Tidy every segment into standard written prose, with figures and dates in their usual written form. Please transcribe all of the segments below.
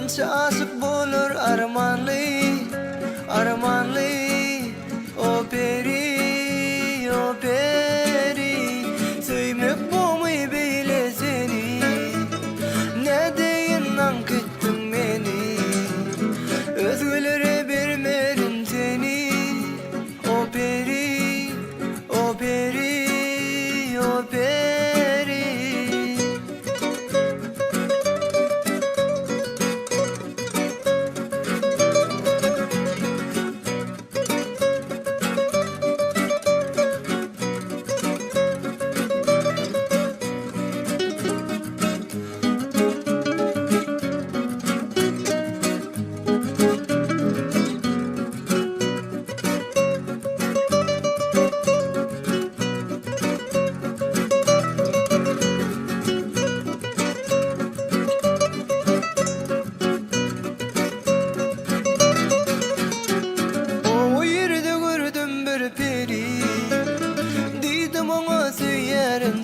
Dinçe aşık bolur armanlı, armanlı. O peri, o peri, söymek boğmayı beyle seni. Ne deyin lan küttün beni, özgülere vermerim seni. O peri, o peri, o peri.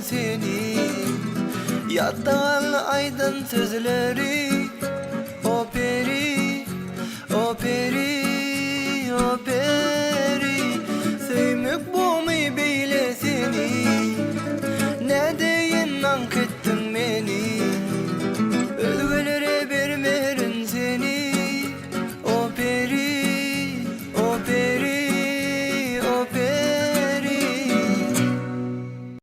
Seni yatağın aydın sözleri. O peri, o peri, o peri, sevmek bu mu beyle seni. Ne deyin lan